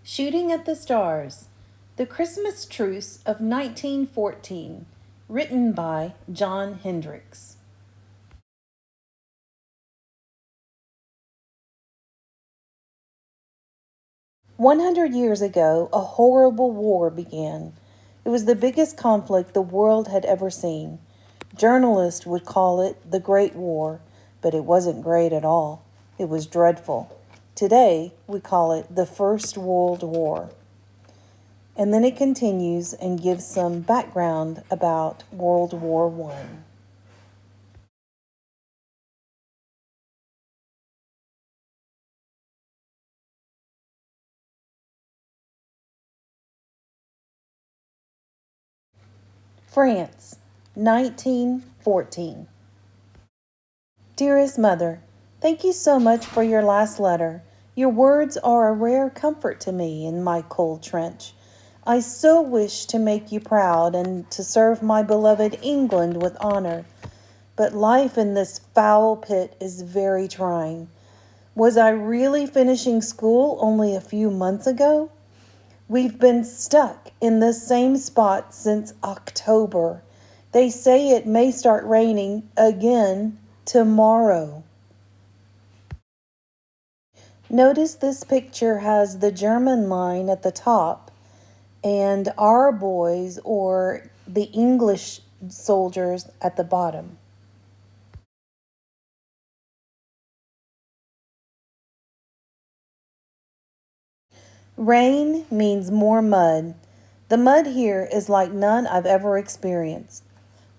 Shooting at the Stars, The Christmas Truce of 1914, written by John Hendricks. "100 years ago, a horrible war began. It was the biggest conflict the world had ever seen. Journalists would call it the Great War, but it wasn't great at all. It was dreadful. Today, we call it the First World War." And then it continues and gives some background about World War I. France, 1914. Dearest Mother, thank you so much for your last letter. Your words are a rare comfort to me in my cold trench. I so wish to make you proud and to serve my beloved England with honor. But life in this foul pit is very trying. Was I really finishing school only a few months ago? We've been stuck in the same spot since October. They say it may start raining again tomorrow. Notice this picture has the German line at the top and our boys or the English soldiers at the bottom. Rain means more mud. The mud here is like none I've ever experienced.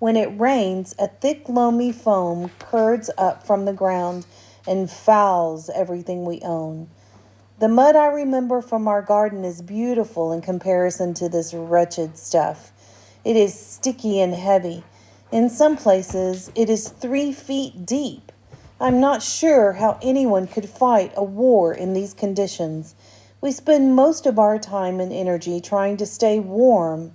When it rains, a thick, loamy foam curds up from the ground and fouls everything we own. The mud I remember from our garden is beautiful in comparison to this wretched stuff. It is sticky and heavy. In some places, it is 3 feet deep. I'm not sure how anyone could fight a war in these conditions. We spend most of our time and energy trying to stay warm.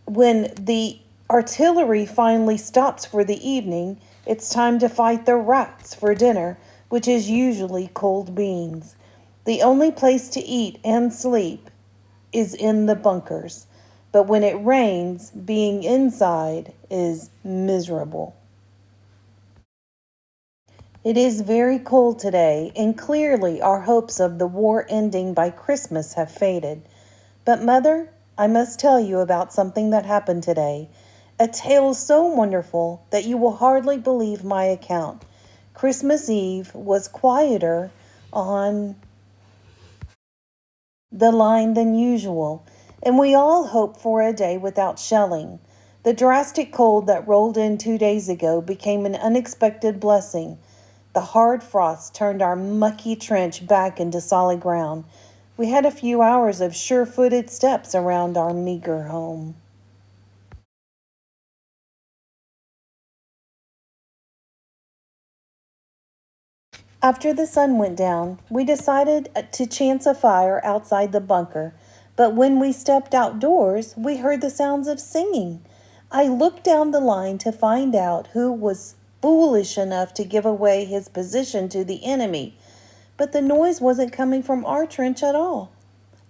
When the artillery finally stops for the evening, it's time to fight the rats for dinner, which is usually cold beans. The only place to eat and sleep is in the bunkers. But when it rains, being inside is miserable. It is very cold today, and clearly our hopes of the war ending by Christmas have faded. But, Mother, I must tell you about something that happened today. A tale so wonderful that you will hardly believe my account. Christmas Eve was quieter on the line than usual, and we all hoped for a day without shelling. The drastic cold that rolled in 2 days ago became an unexpected blessing. The hard frost turned our mucky trench back into solid ground. We had a few hours of sure-footed steps around our meager home. After the sun went down, we decided to chance a fire outside the bunker, but when we stepped outdoors, we heard the sounds of singing. I looked down the line to find out who was foolish enough to give away his position to the enemy, but the noise wasn't coming from our trench at all.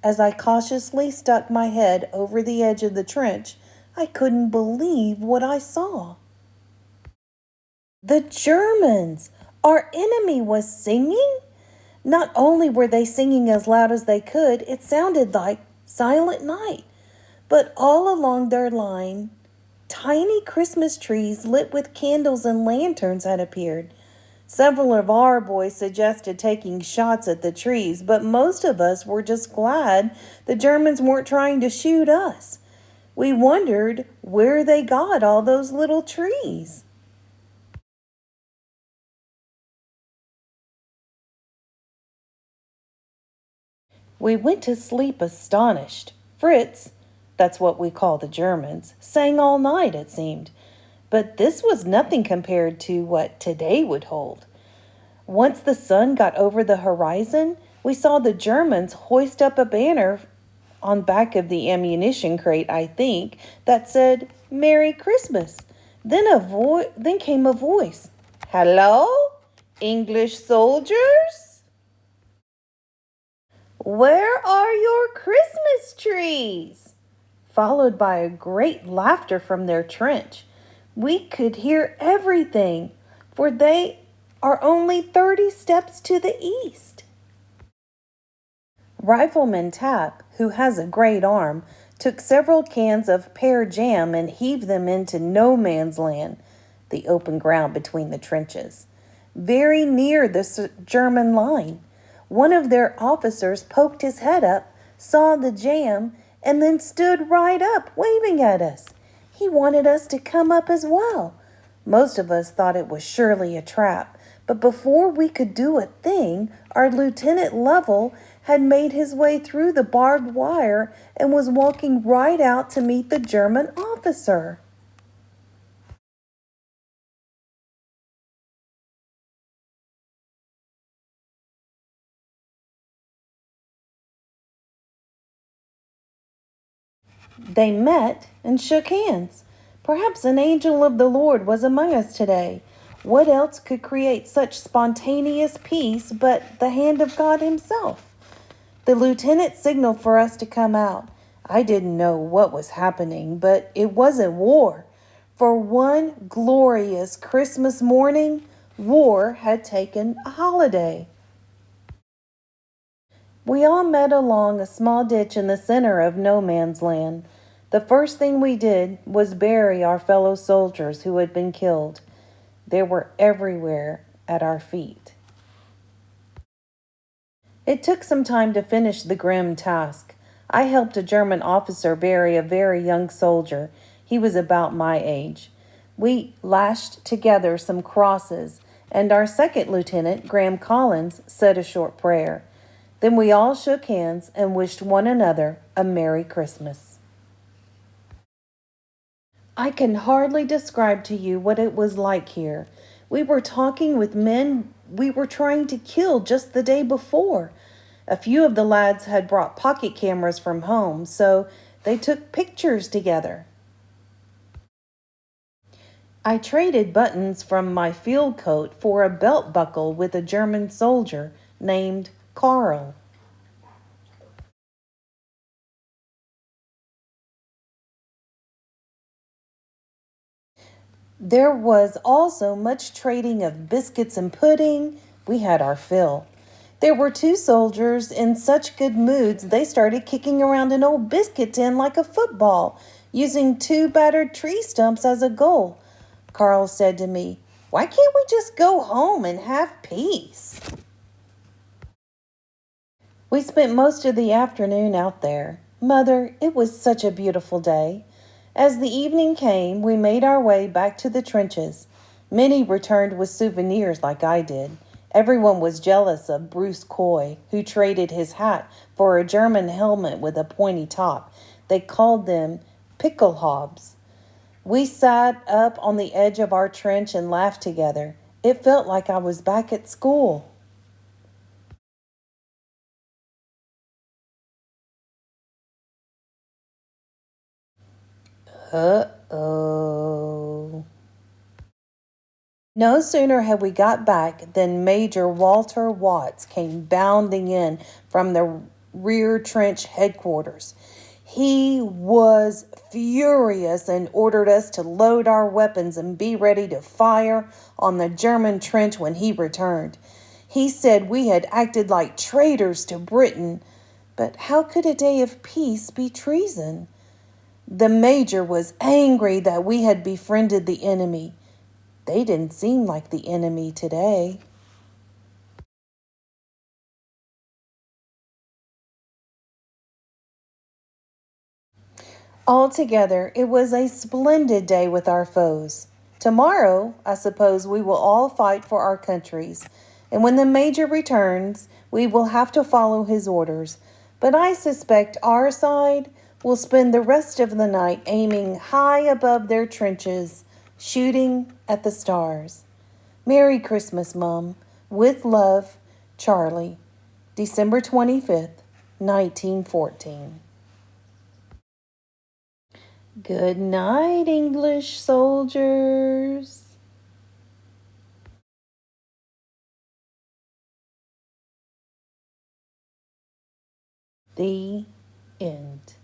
As I cautiously stuck my head over the edge of the trench, I couldn't believe what I saw. The Germans! Our enemy was singing? Not only were they singing as loud as they could, it sounded like Silent Night. But all along their line, tiny Christmas trees lit with candles and lanterns had appeared. Several of our boys suggested taking shots at the trees, but most of us were just glad the Germans weren't trying to shoot us. We wondered where they got all those little trees. We went to sleep astonished. Fritz, that's what we call the Germans, sang all night, it seemed. But this was nothing compared to what today would hold. Once the sun got over the horizon, we saw the Germans hoist up a banner on back of the ammunition crate, I think, that said, "Merry Christmas." Then came a voice. "Hello? English soldiers?" Where are your Christmas trees?" Followed by a great laughter from their trench. We could hear everything, for they are only 30 steps to the east. Rifleman Tapp, who has a great arm, took several cans of pear jam and heaved them into no man's land, the open ground between the trenches, very near the German line. One of their officers poked his head up, saw the jam, and then stood right up, waving at us. He wanted us to come up as well. Most of us thought it was surely a trap, but before we could do a thing, our Lieutenant Lovell had made his way through the barbed wire and was walking right out to meet the German officer. They met and shook hands. Perhaps an angel of the Lord was among us today. What else could create such spontaneous peace but the hand of God Himself? The lieutenant signaled for us to come out. I didn't know what was happening, but it wasn't war. For one glorious Christmas morning, war had taken a holiday. We all met along a small ditch in the center of no man's land. The first thing we did was bury our fellow soldiers who had been killed. They were everywhere at our feet. It took some time to finish the grim task. I helped a German officer bury a very young soldier. He was about my age. We lashed together some crosses, and our second lieutenant, Graham Collins, said a short prayer. Then we all shook hands and wished one another a Merry Christmas. I can hardly describe to you what it was like here. We were talking with men we were trying to kill just the day before. A few of the lads had brought pocket cameras from home, so they took pictures together. I traded buttons from my field coat for a belt buckle with a German soldier named Karl. There was also much trading of biscuits and pudding. We had our fill. There were two soldiers in such good moods they started kicking around an old biscuit tin like a football, using two battered tree stumps as a goal. Karl said to me, "Why can't we just go home and have peace?" We spent most of the afternoon out there. Mother, it was such a beautiful day. As the evening came, we made our way back to the trenches. Many returned with souvenirs like I did. Everyone was jealous of Bruce Coy, who traded his hat for a German helmet with a pointy top. They called them pickelhaubes. We sat up on the edge of our trench and laughed together. It felt like I was back at school. Uh-oh. No sooner had we got back than Major Walter Watts came bounding in from the rear trench headquarters. He was furious and ordered us to load our weapons and be ready to fire on the German trench when he returned. He said we had acted like traitors to Britain, but how could a day of peace be treason? The major was angry that we had befriended the enemy. They didn't seem like the enemy today. Altogether, it was a splendid day with our foes. Tomorrow, I suppose we will all fight for our countries, and when the major returns, we will have to follow his orders. But I suspect our side will spend the rest of the night aiming high above their trenches, shooting at the stars. Merry Christmas, Mum. With love, Charlie. December 25th, 1914. Good night, English soldiers. The end.